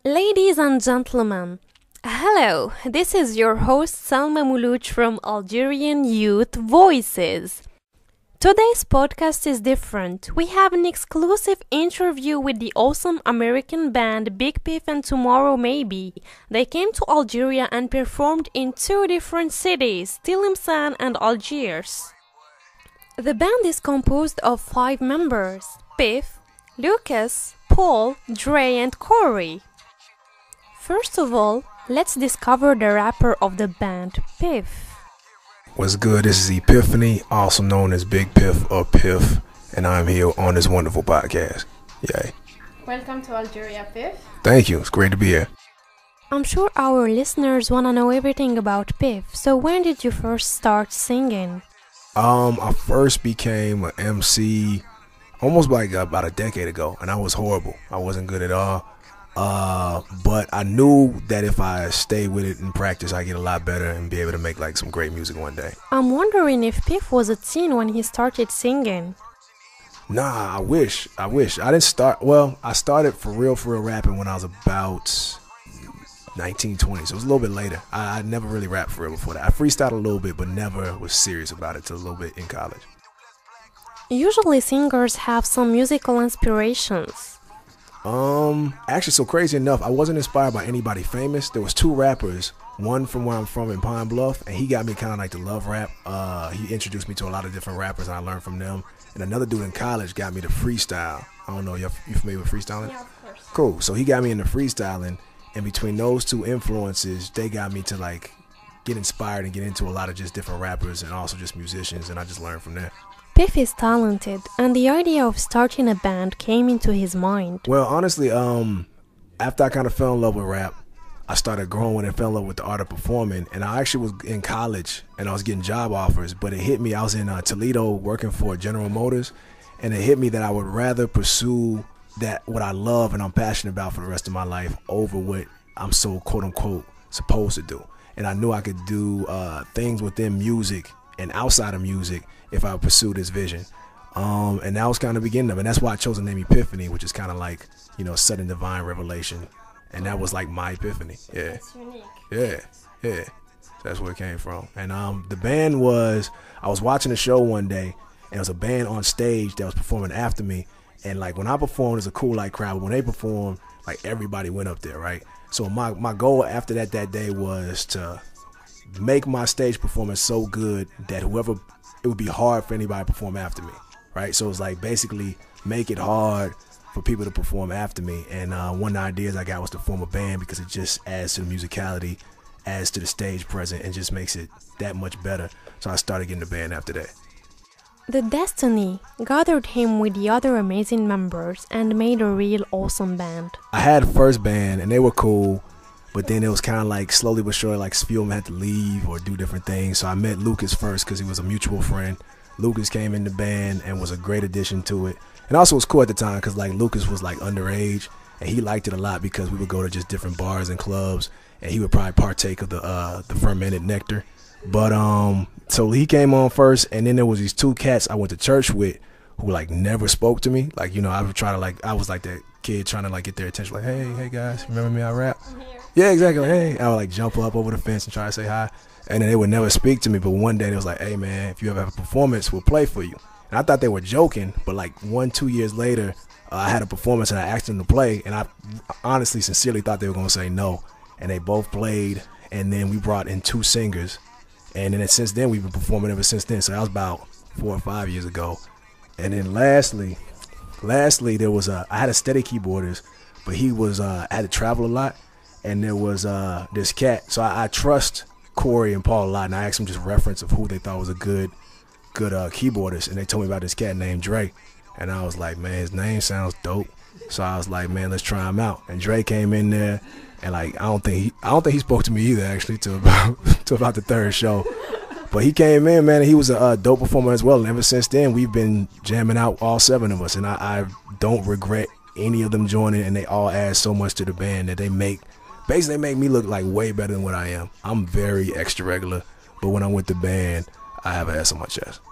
Ladies and gentlemen, hello, this is your host Salma Moulouch from Algerian Youth Voices. Today's podcast is different. We have an exclusive interview with the awesome American band Piph and Tomorrow Maybe. They came to Algeria and performed in two different cities, Tlemcen and Algiers. The band is composed of 5 members, Piph, Lucas, Paul, Dre and Corey. First of all, let's discover the rapper of the band, Piph. What's good? This is Epiphany, also known as Big Piph or Piph, and I'm here on this wonderful podcast. Yay. Welcome to Algeria, Piph. Thank you. It's great to be here. I'm sure our listeners want to know everything about Piph, so when did you first start singing? I first became an MC almost like about a decade ago, and I was horrible. I wasn't good at all. But I knew that if I stay with it and practice, I get a lot better and be able to make like some great music one day. I'm wondering if Piph was a teen when he started singing. Nah, I wish. I didn't start, I started for real rapping when I was about 19, 20, so it was a little bit later. I never really rapped for real before that. I freestyled a little bit, but never was serious about it till a little bit in college. Usually singers have some musical inspirations. Actually, so crazy enough, I wasn't inspired by anybody famous. There was 2 rappers, one from where I'm from in Pine Bluff, and he got me kind of like to love rap. He introduced me to a lot of different rappers, and I learned from them. And another dude in college got me to freestyle. I don't know, you familiar with freestyling? Yeah, of course. Cool. So he got me into freestyling, and between those 2 influences, they got me to like get inspired and get into a lot of just different rappers and also just musicians, and I just learned from that. Piph is talented, and the idea of starting a band came into his mind. Well, honestly, after I kind of fell in love with rap, I started growing and fell in love with the art of performing. And I actually was in college, and I was getting job offers, but it hit me. I was in Toledo working for General Motors, and it hit me that I would rather pursue what I love and I'm passionate about for the rest of my life over what I'm so quote unquote supposed to do. And I knew I could do things within music and outside of music if I pursue this vision. And that was kind of the beginning of it. And that's why I chose the name Epiphany, which is kind of like, sudden divine revelation. And that was like my epiphany. Yeah. That's unique. Yeah. That's where it came from. And the band I was watching a show one day, and there was a band on stage that was performing after me. And like when I performed, it was a cool like crowd. But when they performed, like everybody went up there, right? So my goal after that day was to make my stage performance so good that it would be hard for anybody to perform after me, right? So it's like basically make it hard for people to perform after me. And one of the ideas I got was to form a band because it just adds to the musicality, adds to the stage presence, and just makes it that much better. So I started getting the band after that. The destiny gathered him with the other amazing members and made a real awesome band. I had a first band and they were cool, but then it was kind of like slowly but surely, like a few of them had to leave or do different things. So I met Lucas first because he was a mutual friend. Lucas came in the band and was a great addition to it. And also it was cool at the time because like Lucas was like underage and he liked it a lot because we would go to just different bars and clubs and he would probably partake of the fermented nectar. But so he came on first, and then there was these 2 cats I went to church with who like never spoke to me. Like, I would try to I was like that kid trying to like get their attention, like, hey guys, remember me? I rap. Yeah, exactly. Hey, I would like jump up over the fence and try to say hi, and then they would never speak to me. But one day they was like, hey man, if you ever have a performance, we'll play for you. And I thought they were joking, but like 1-2 years later, I had a performance and I asked them to play, and I honestly, sincerely thought they were gonna say no, and they both played, and then we brought in 2 singers. And then since then, we've been performing ever since then. So that was about 4 or 5 years ago. And then lastly, there was I had a steady keyboardist, but he was I had to travel a lot. And there was this cat. So I trust Corey and Paul a lot. And I asked them just reference of who they thought was a good keyboardist. And they told me about this cat named Dre. And I was like, man, his name sounds dope. So I was like, man, let's try him out. And Dre came in there. And like I don't think he spoke to me either actually till about the 3rd show, but he came in, man, and he was a dope performer as well. And ever since then, we've been jamming out, all 7 of us, and I don't regret any of them joining. And they all add so much to the band that they make me look like way better than what I am. I'm very extra regular, but when I'm with the band, I have an S on my chest.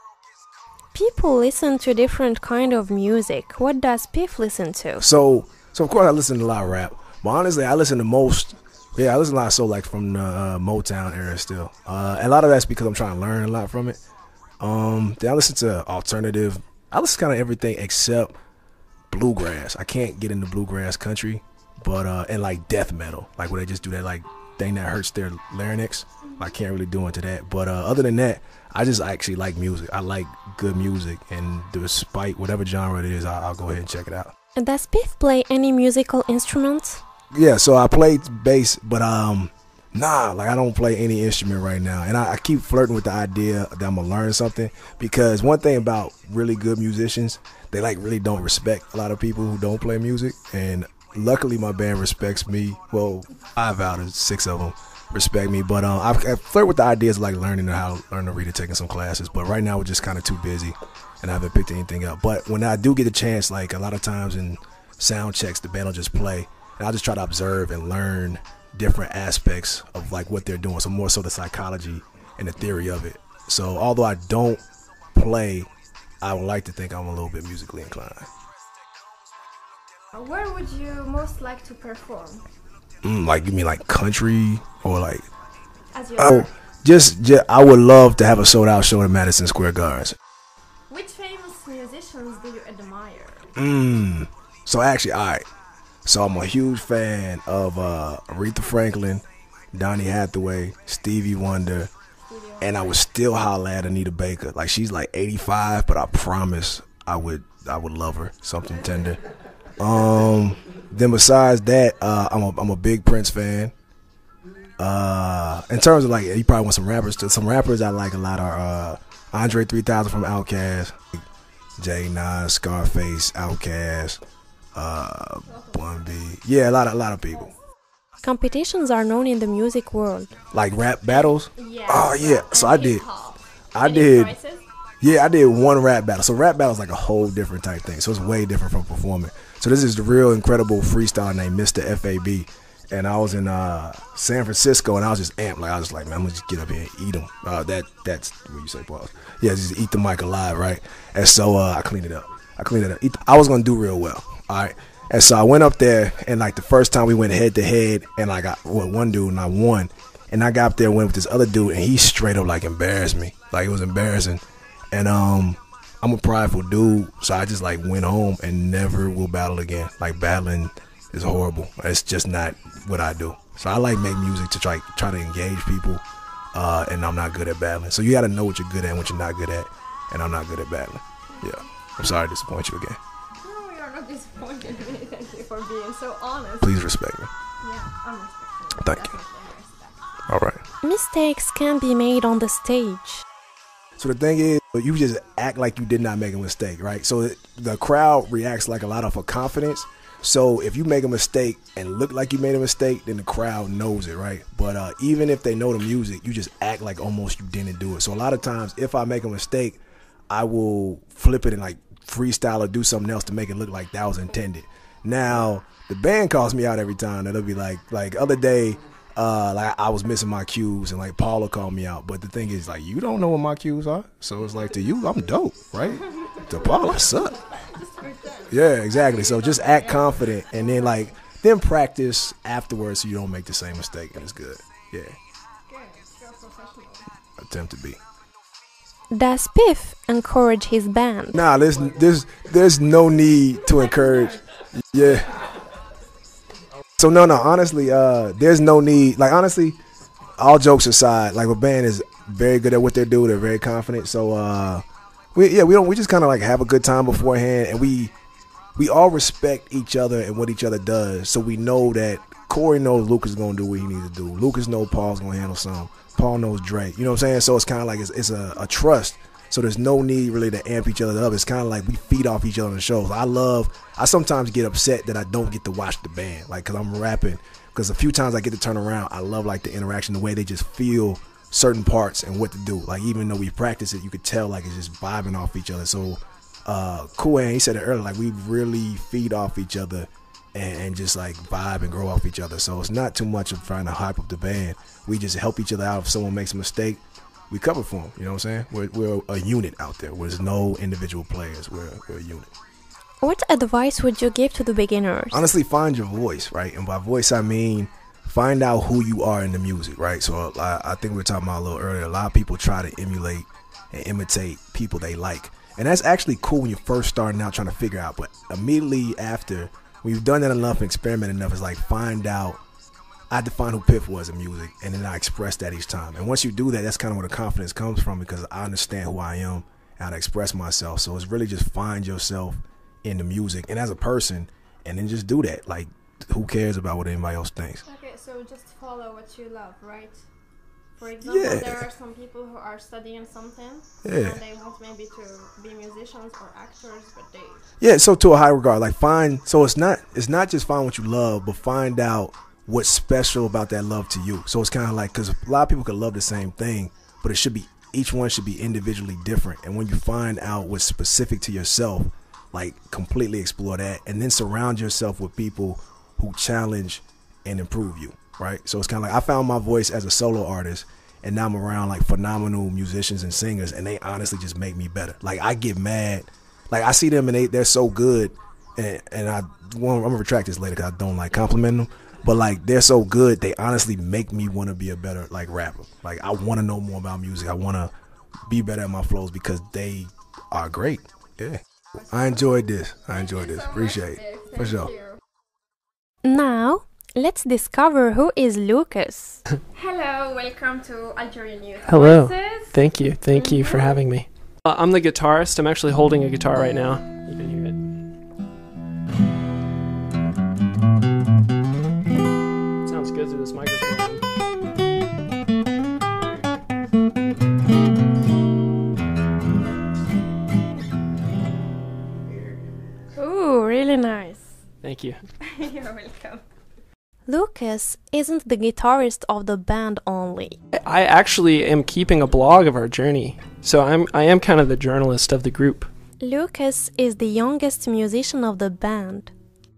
People listen to different kind of music. What does Piph listen to? So of course I listen to a lot of rap. But honestly, I listen to most. Yeah, I listen a lot of soul like from the Motown era still. A lot of that's because I'm trying to learn a lot from it. Then I listen to alternative. I listen to kind of everything except bluegrass. I can't get into bluegrass country, but and like death metal, like where they just do that like thing that hurts their larynx. I can't really do into that. But other than that, I just actually like music. I like good music, and despite whatever genre it is, I'll go ahead and check it out. Does Piph play any musical instruments? Yeah, so I played bass, but like I don't play any instrument right now. And I keep flirting with the idea that I'm gonna learn something, because one thing about really good musicians, they like really don't respect a lot of people who don't play music. And luckily my band respects me. Well, 5 out of 6 of them respect me, but I flirt with the ideas of like learning how to learn to read and taking some classes. But right now we're just kind of too busy, and I haven't picked anything up. But when I do get a chance, like a lot of times in sound checks, the band will just play, and I'll just try to observe and learn different aspects of like what they're doing. So more so the psychology and the theory of it. So although I don't play, I would like to think I'm a little bit musically inclined. Where would you most like to perform? Like you mean like country or like? As your just I would love to have a sold out show in Madison Square Garden. Which famous musicians do you admire? So actually, all right. So I'm a huge fan of Aretha Franklin, Donny Hathaway, Stevie Wonder, and I would still holler at Anita Baker. Like she's like 85, but I promise I would love her. Something tender. Then besides that, I'm a big Prince fan. In terms of like, you probably want some rappers too. Some rappers I like a lot are Andre 3000 from Outkast, Jay Nas, Scarface, Outkast. Bun B. Yeah, a lot of people. Competitions are known in the music world. Like rap battles? Yeah. Oh yeah. So I did. Prizes? Yeah, I did one rap battle. So rap battle is like a whole different type thing. So it's way different from performing. So this is the real incredible freestyler named Mr. FAB. And I was in San Francisco, and I was just amped. Like I was like, man, I'm gonna just get up here and eat them. That's what you say, pause. Yeah, just eat the mic alive, right? And so I cleaned it up. I was gonna do real well. All right. And so I went up there, and like the first time we went head to head, and I got one dude and I won. And I got up there and went with this other dude, and he straight up like embarrassed me. Like it was embarrassing. And I'm a prideful dude, so I just like went home and never will battle again. Like battling is horrible. It's just not what I do. So I like make music to try to engage people, and I'm not good at battling. So you got to know what you're good at and what you're not good at, and I'm not good at battling. Yeah, I'm sorry to disappoint you again. No, you're not disappointed me. Thank you for being so honest. Please respect me. Yeah, I'm respectful. Thank you. All right. Mistakes can be made on the stage. So the thing is, you just act like you did not make a mistake, right? So the crowd reacts like a lot of confidence. So if you make a mistake and look like you made a mistake, then the crowd knows it, right? But even if they know the music, you just act like almost you didn't do it. So a lot of times, if I make a mistake, I will flip it and like freestyle or do something else to make it look like that was intended. Now, the band calls me out every time. It'll be like other day, like I was missing my cues, and like Paula called me out. But the thing is, like, you don't know what my cues are. So it's like, to you, I'm dope, right? To Paula, I suck. Yeah, exactly. So just act confident, and then practice afterwards so you don't make the same mistake, and it's good. Yeah. Attempt to be. Does Piph encourage his band? Nah, there's no need to encourage. Yeah. So no, honestly, there's no need. Like honestly, all jokes aside, like a band is very good at what they do. They're very confident. So we just kind of like have a good time beforehand, and we all respect each other and what each other does. So we know that Corey knows Lucas is gonna do what he needs to do. Lucas knows Paul's gonna handle something. Paul knows Drake. You know what I'm saying? So it's kind of like it's a trust. So there's no need really to amp each other up. It's kind of like we feed off each other on the shows. I sometimes get upset that I don't get to watch the band, like, because I'm rapping. Because a few times I get to turn around, I love like the interaction, the way they just feel certain parts and what to do. Like even though we practice it, you could tell like it's just vibing off each other. So Cool, and he said it earlier, like we really feed off each other and just like vibe and grow off each other. So it's not too much of trying to hype up the band. We just help each other out. If someone makes a mistake, we cover for them. You know what I'm saying? We're a unit out there. There's no individual players. We're a unit. What advice would you give to the beginners? Honestly, find your voice, right? And by voice, I mean find out who you are in the music, right? So I think we were talking about a little earlier. A lot of people try to emulate and imitate people they like. And that's actually cool when you're first starting out trying to figure out. But immediately after, when you've done that enough and experimented enough, it's like find out. I define who Piph was in music, and then I express that each time. And once you do that, that's kind of where the confidence comes from, because I understand who I am and how to express myself. So it's really just find yourself in the music and as a person, and then just do that. Like, who cares about what anybody else thinks? Okay, so just follow what you love, right? For example, Yeah. there are some people who are studying something, Yeah. and they want maybe to be musicians or actors, but they... Yeah, so to a high regard, like so it's not just find what you love, but find out what's special about that love to you. So it's kind of like, because a lot of people could love the same thing, but each one should be individually different. And when you find out what's specific to yourself, like completely explore that, and then surround yourself with people who challenge and improve you, right? So it's kind of like, I found my voice as a solo artist, and now I'm around like phenomenal musicians and singers, and they honestly just make me better. Like, I get mad, like I see them and they're so good, and I'm gonna retract this later because I don't like complimenting them, but like they're so good, they honestly make me want to be a better like rapper. Like, I want to know more about music. I want to be better at my flows because they are great. Yeah, I enjoyed this. Appreciate it. For sure. Now, let's discover who is Lucas. Hello, welcome to Algerian Youth Hello. Voices. Thank you for having me. I'm the guitarist. I'm actually holding a guitar right now. You can hear it. Sounds good through this microphone. Ooh, really nice. Thank you. You're welcome. Lucas isn't the guitarist of the band only. I actually am keeping a blog of our journey, so I am kind of the journalist of the group. Lucas is the youngest musician of the band.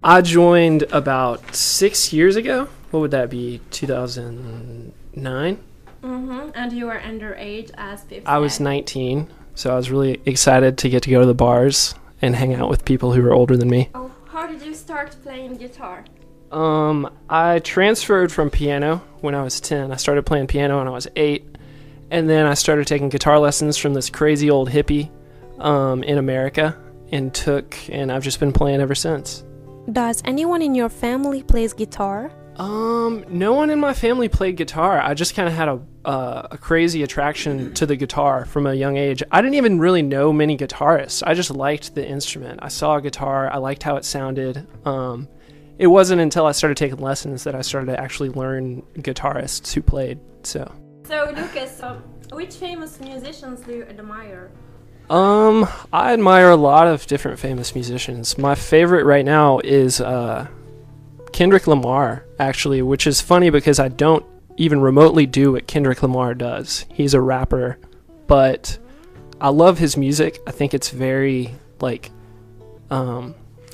I joined about 6 years ago. What would that be? 2009? And you were underage as Piph. I was 19, so I was really excited to get to go to the bars and hang out with people who were older than me. Oh, how did you start playing guitar? I transferred from piano when I was 10. I started playing piano when I was 8. And then I started taking guitar lessons from this crazy old hippie in America, and I've just been playing ever since. Does anyone in your family plays guitar? No one in my family played guitar. I just kind of had a crazy attraction to the guitar from a young age. I didn't even really know many guitarists. I just liked the instrument. I saw a guitar. I liked how it sounded. It wasn't until I started taking lessons that I started to actually learn guitarists who played. So Lucas, which famous musicians do you admire? I admire a lot of different famous musicians. My favorite right now is Kendrick Lamar, actually, which is funny because I don't even remotely do what Kendrick Lamar does. He's a rapper, but I love his music. I think it's very,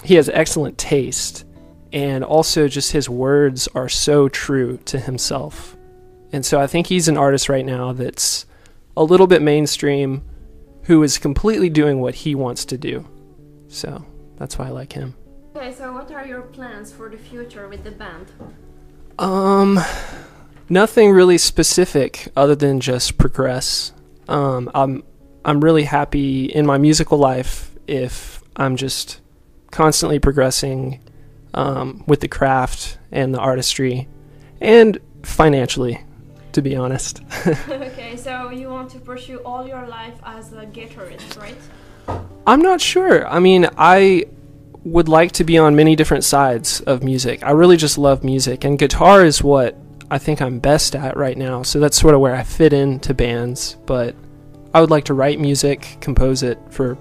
he has excellent taste, and also just his words are so true to himself. And so I think he's an artist right now that's a little bit mainstream, who is completely doing what he wants to do. So that's why I like him. Okay, so what are your plans for the future with the band? Nothing really specific other than just progress. I'm really happy in my musical life if I'm just constantly progressing with the craft and the artistry, and financially, to be honest. Okay, so you want to pursue all your life as a guitarist, right? I'm not sure. I mean, I would like to be on many different sides of music. I really just love music, and guitar is what I think I'm best at right now, so that's sort of where I fit into bands. But I would like to write music, compose it for,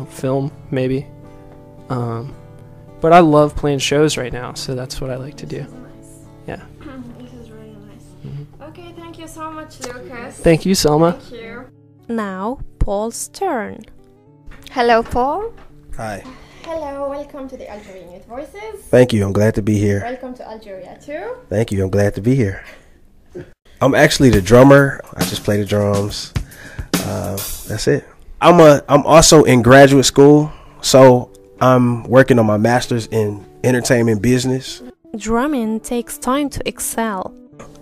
film, maybe. But I love playing shows right now, so that's what I like to do. This is nice. Yeah. This is really nice. Okay, thank you so much, Lucas. Thank you, Selma. Thank you. Now, Paul's turn. Hello, Paul. Hi. Hello, welcome to the Algerian Youth Voices. Thank you. I'm glad to be here. Welcome to Algeria too. Thank you. I'm glad to be here. I'm actually the drummer. I just play the drums. That's it. I'm also in graduate school, so I'm working on my master's in entertainment business. Drumming takes time to excel.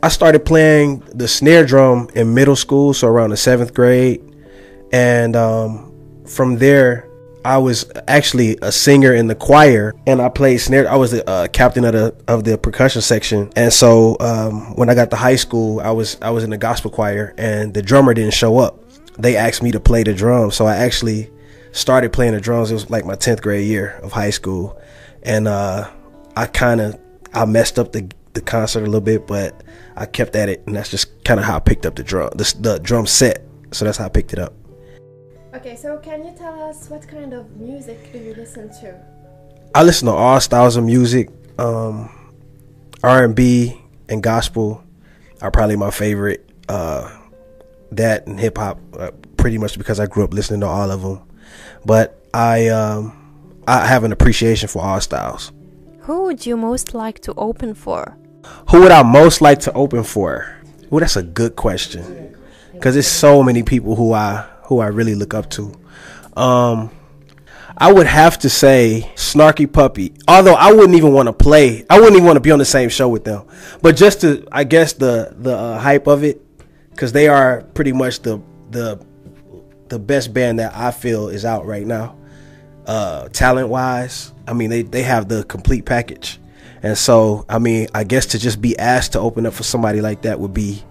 I started playing the snare drum in middle school, so around the 7th grade. And from there, I was actually a singer in the choir, and I played snare. I was the captain of the percussion section. And so when I got to high school, I was in the gospel choir, and the drummer didn't show up. They asked me to play the drums, so I actually started playing the drums. It was like my 10th grade year of high school, and I messed up the concert a little bit, but I kept at it, and that's just kind of how I picked up the drum set. So that's how I picked it up. Okay, so can you tell us what kind of music do you listen to? I listen to all styles of music. R&B and gospel are probably my favorite. That and hip hop, pretty much because I grew up listening to all of them. But I have an appreciation for all styles. Who would you most like to open for? Who would I most like to open for? Well, that's a good question, because there's so many people who I really look up to. I would have to say Snarky Puppy, although I wouldn't even want to play. I wouldn't even want to be on the same show with them. But just to, I guess, the hype of it, because they are pretty much the best band that I feel is out right now, talent wise. I mean, they have the complete package. And so, I mean, I guess to just be asked to open up for somebody like that would be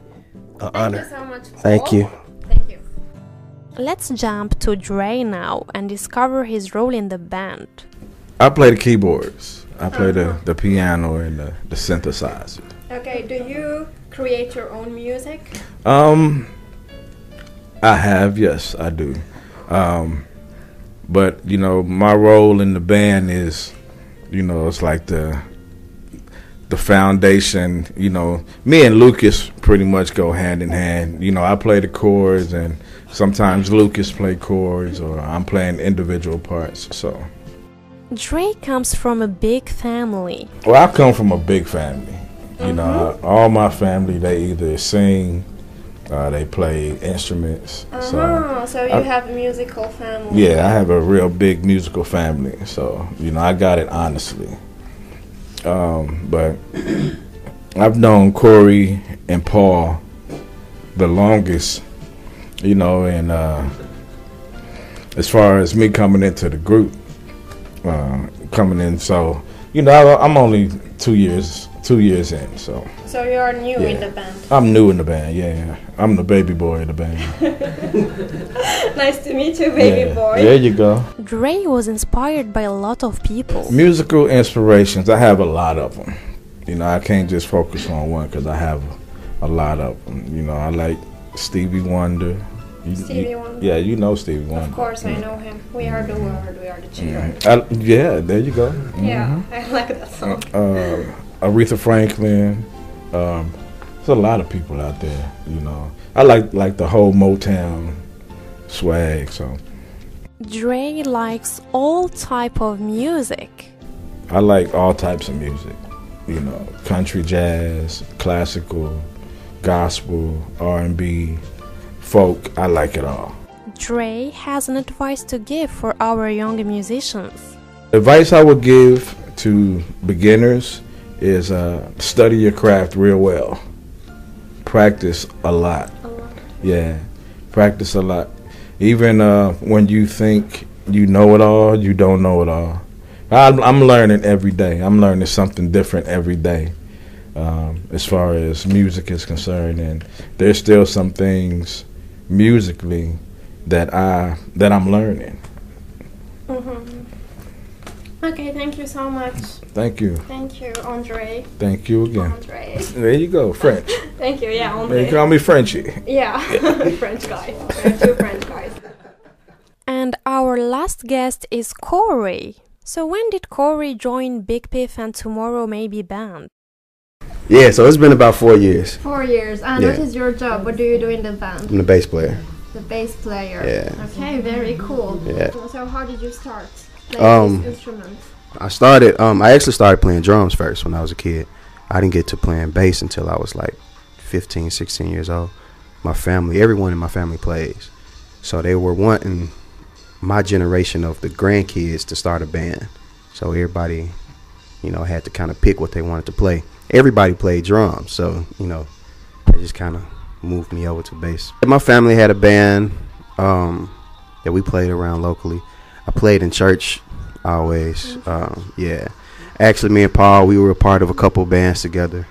an honor. Thank you so much. Thank you. Thank you. Let's jump to Dre now and discover his role in the band. I play the keyboards. I play the piano and the synthesizer. Okay, do you create your own music? I have, yes, I do. But, you know, my role in the band is, you know, it's like the foundation. You know, me and Lucas pretty much go hand in hand. You know, I play the chords, and sometimes Lucas play chords, or I'm playing individual parts. So Dre comes from a big family. well, I come from a big family. You know, all my family, they either sing, they play instruments. So you have a musical family. Yeah, I have a real big musical family, so you know I got it honestly. But I've known Corey and Paul the longest, you know, and as far as me coming into the group, so you know I'm only 2 years in, so. So you are new in the band. I'm new in the band, yeah. I'm the baby boy of the band. Nice to meet you, baby boy. There you go. Dre was inspired by a lot of people. Musical inspirations, I have a lot of them. You know, I can't just focus on one because I have a lot of them. You know, I like Stevie Wonder. Stevie Wonder? Yeah, you know Stevie Wonder. Of course, I know him. We are the world, we are the children. Yeah, there you go. Yeah, I like that song. Aretha Franklin. There's a lot of people out there, you know. I like the whole Motown swag, so. Dre likes all type of music. I like all types of music, you know, country, jazz, classical, gospel, R&B, folk. I like it all. Dre has an advice to give for our young musicians. Advice I would give to beginners is study your craft real well. Practice a lot. Yeah, practice a lot. Even when you think you know it all, you don't know it all. I'm learning every day. I'm learning something different every day as far as music is concerned, and there's still some things musically that I'm learning. Okay, thank you so much. Thank you. Thank you, Andre. Thank you again. Andre. There you go, French. Thank you, yeah, Andre. They call me Frenchie. Yeah, French guy. We're two French guys. And our last guest is Corey. So when did Corey join Big Piph and Tomorrow Maybe band? Yeah, so it's been about 4 years. 4 years. And what is your job? What do you do in the band? I'm the bass player. The bass player. Yeah. Okay, very cool. Yeah. So how did you start playing this instrument? I actually started playing drums first when I was a kid. I didn't get to playing bass until I was like 15, 16 years old. My family, everyone in my family plays. So they were wanting my generation of the grandkids to start a band. So everybody, had to kind of pick what they wanted to play. Everybody played drums, so, it just kind of moved me over to bass. My family had a band that we played around locally. I played in church always. Yeah. Actually, me and Paul, we were a part of a couple bands together.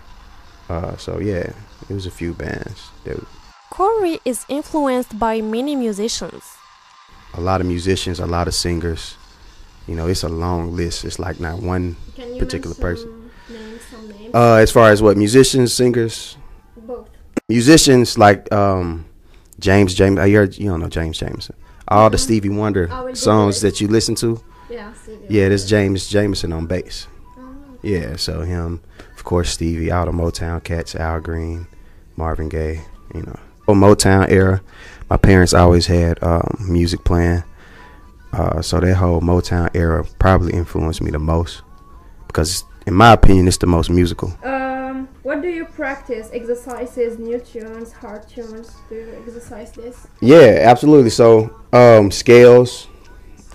So, yeah, it was a few bands. Corey is influenced by many musicians. A lot of musicians, a lot of singers. It's a long list. It's like not one particular person. Name some names? As far as what, musicians, singers? Both. Musicians like James. You don't know James Jameson. All the Stevie Wonder songs that you listen to. Yeah, Stevie. Yeah, that's James Jameson on bass. Yeah, so him, of course, Stevie, all the Motown cats, Al Green, Marvin Gaye, Motown era. My parents always had music playing, so that whole Motown era probably influenced me the most because, in my opinion, it's the most musical. What do you practice? Exercises, new tunes, hard tunes? Do you exercise this? Yeah, absolutely. So scales,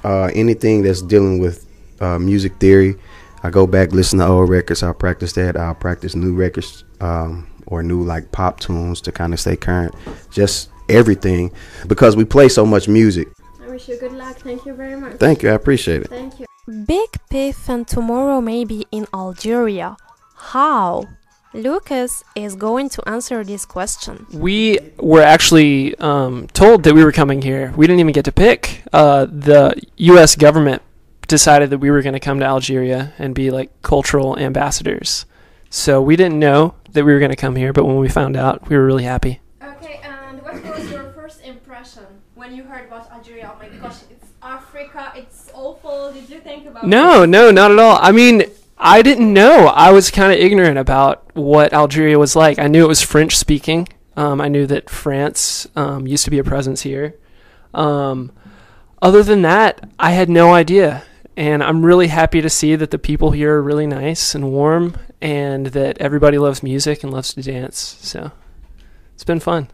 anything that's dealing with music theory. I go back, listen to old records. I'll practice that. I'll practice new records or new like pop tunes to kind of stay current. Just everything because we play so much music. I wish you good luck. Thank you very much. Thank you. I appreciate it. Thank you. Big Piph and tomorrow maybe in Algeria. How? Lucas is going to answer this question. We were actually told that we were coming here. We didn't even get to pick. The U.S. government decided that we were going to come to Algeria and be like cultural ambassadors. So we didn't know that we were going to come here, but when we found out, we were really happy. Okay, and what was your first impression when you heard about Algeria? Oh my gosh, it's Africa, it's awful. Did you think about No, not at all. I mean, I didn't know. I was kind of ignorant about what Algeria was like. I knew it was French speaking. I knew that France used to be a presence here. Other than that, I had no idea. And I'm really happy to see that the people here are really nice and warm and that everybody loves music and loves to dance. So it's been fun.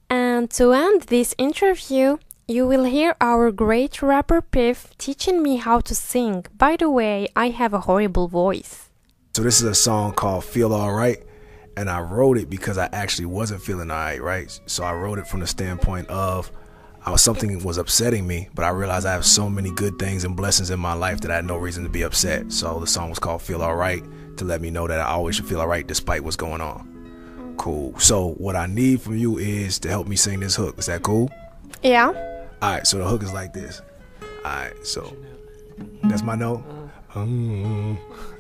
And to end this interview, you will hear our great rapper Piph teaching me how to sing. By the way, I have a horrible voice. So this is a song called Feel Alright, and I wrote it because I actually wasn't feeling alright, right? So I wrote it from the standpoint of something was upsetting me, but I realized I have so many good things and blessings in my life that I had no reason to be upset. So the song was called Feel Alright to let me know that I always should feel alright despite what's going on. Cool. So what I need from you is to help me sing this hook. Is that cool? Yeah. Alright, so the hook is like this. Alright, so that's my note.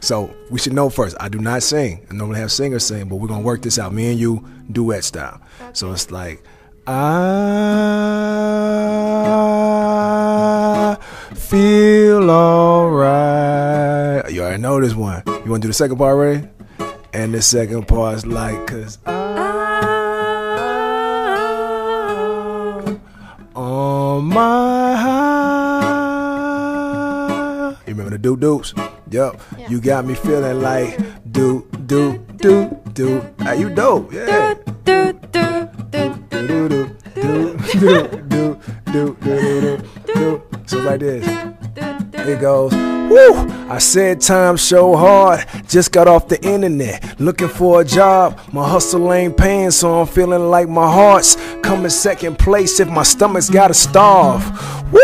So we should know first, I do not sing. I normally have singers sing, but we're gonna work this out. Me and you, duet style. Okay. So it's like I feel alright. You already know this one. You wanna do the second part already? And the second part's like, cause on my high. You remember the doo-doos? Yup. Yeah. You got me feeling like do. Hey, you dope. Yeah. Do. So like this. It goes. Woo! I said time so hard, just got off the internet, looking for a job. My hustle ain't paying, so I'm feeling like my heart's coming second place if my stomach's gotta starve. Woo!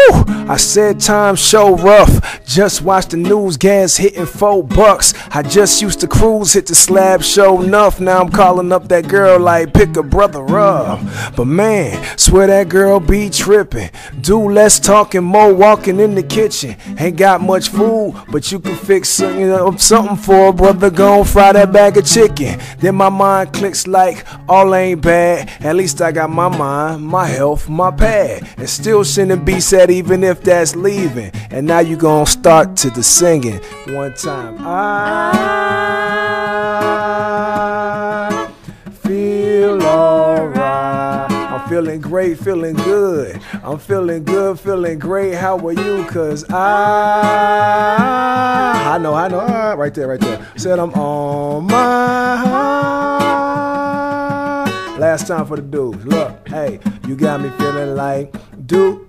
I said time so rough, just watch the news, gas hitting $4. I just used to cruise, hit the slab show enough. Now I'm calling up that girl like pick a brother up. But man, swear that girl be tripping. Do less talking, more walking in the kitchen. Ain't got much food, but you can fix something for a brother. Gon' fry that bag of chicken. Then my mind clicks like all ain't bad. At least I got my mind, my health, my pad, and still shouldn't be sad even if that's leaving. And now you gon' start to the singing one time. I feel alright. I'm feeling great, feeling good. I'm feeling good, feeling great. How are you? Cause I know, right there. Said I'm on my high. Last time for the dudes. Look, hey, you got me feeling like do.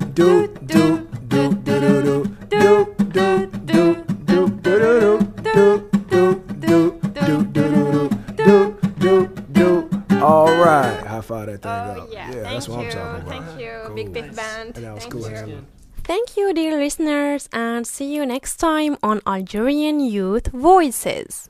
All right, high five that thing Oh up. yeah, That's what I'm talking about. Thank you, Cool. Big Piph Band. That was Thank cool, you. Hannah. Thank you, dear listeners, and see you next time on Algerian Youth Voices.